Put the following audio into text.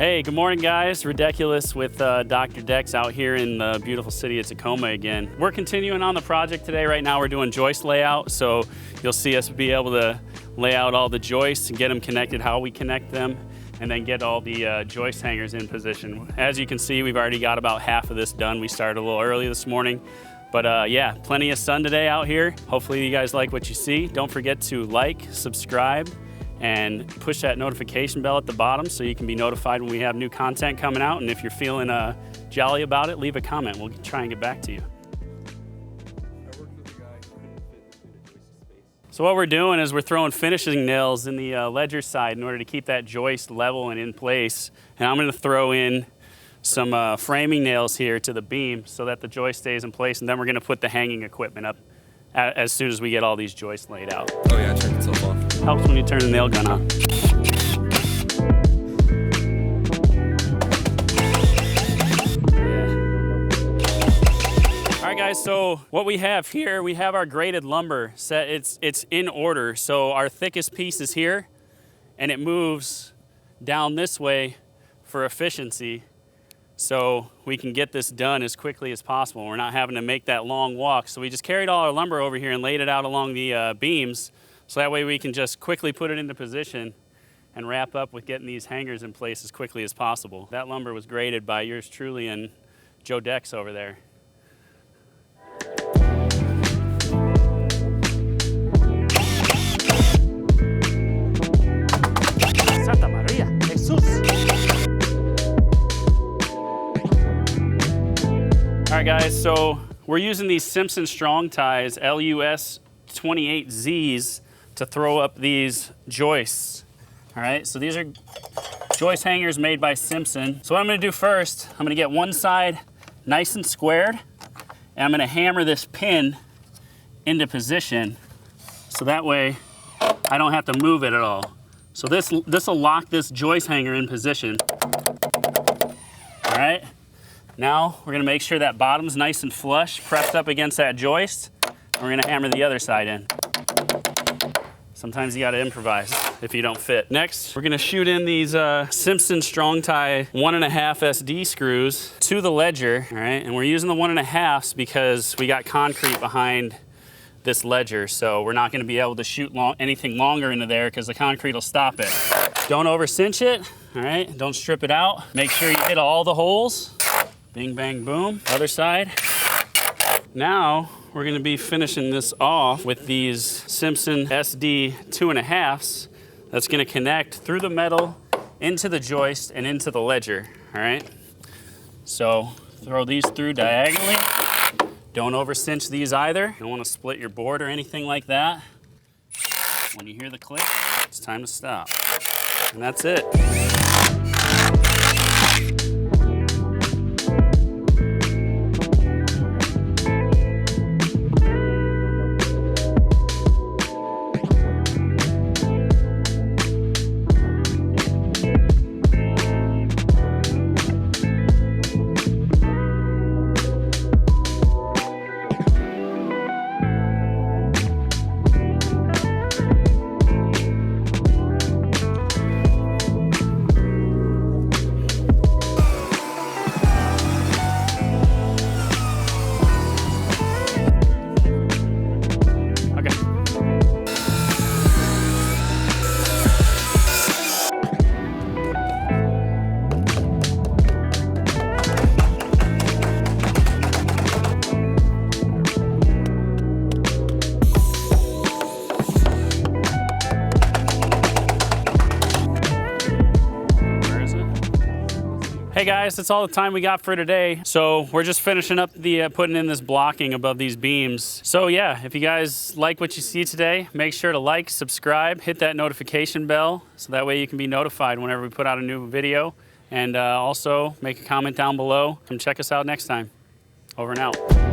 Hey, good morning guys. Ridiculous with Dr. Decks out here in the beautiful city of Tacoma again. We're continuing on the project today. Right now we're doing joist layout, so you'll see us be able to lay out all the joists and get them connected, how we connect them, and then get all the joist hangers in position. As you can see, we've already got about half of this done. We started a little early this morning, but yeah, plenty of sun today out here. Hopefully you guys like what you see. Don't forget to like, subscribe, and push that notification bell at the bottom so you can be notified when we have new content coming out. And if you're feeling jolly about it, leave a comment. We'll try and get back to you. So what we're doing is we're throwing finishing nails in the ledger side in order to keep that joist level and in place. And I'm going to throw in some framing nails here to the beam so that the joist stays in place. And then we're going to put the hanging equipment up as soon as we get all these joists laid out. Oh yeah, turn itself off. Helps when you turn the nail gun on. All right guys, so what we have here, we have our graded lumber set. It's in order. So our thickest piece is here and it moves down this way for efficiency. So we can get this done as quickly as possible. We're not having to make that long walk. So we just carried all our lumber over here and laid it out along the beams. So that way we can just quickly put it into position and wrap up with getting these hangers in place as quickly as possible. That lumber was graded by yours truly and Joe Decks over there. Santa Maria, Jesus. All right guys, so we're using these Simpson Strong Ties LUS 28Zs to throw up these joists. All right, so these are joist hangers made by Simpson. So what I'm gonna do first, I'm gonna get one side nice and squared, and I'm gonna hammer this pin into position so that way I don't have to move it at all. So this will lock this joist hanger in position. All right, now we're gonna make sure that bottom's nice and flush, pressed up against that joist, and we're gonna hammer the other side in. Sometimes you gotta improvise if you don't fit. Next, we're gonna shoot in these Simpson Strong Tie 1.5 SD screws to the ledger, all right? And we're using the 1.5s because we got concrete behind this ledger, so we're not gonna be able to shoot anything longer into there because the concrete will stop it. Don't over cinch it, all right? Don't strip it out. Make sure you hit all the holes. Bing, bang, boom. Other side. Now, we're gonna be finishing this off with these Simpson SD 2.5s that's gonna connect through the metal into the joist and into the ledger, all right? So throw these through diagonally. Don't over cinch these either. You don't wanna split your board or anything like that. When you hear the click, it's time to stop. And that's it. Hey guys, that's all the time we got for today. So we're just finishing up the putting in this blocking above these beams. So yeah, if you guys like what you see today, make sure to like, subscribe, hit that notification bell so that way you can be notified whenever we put out a new video. And also make a comment down below. Come check us out next time. Over and out.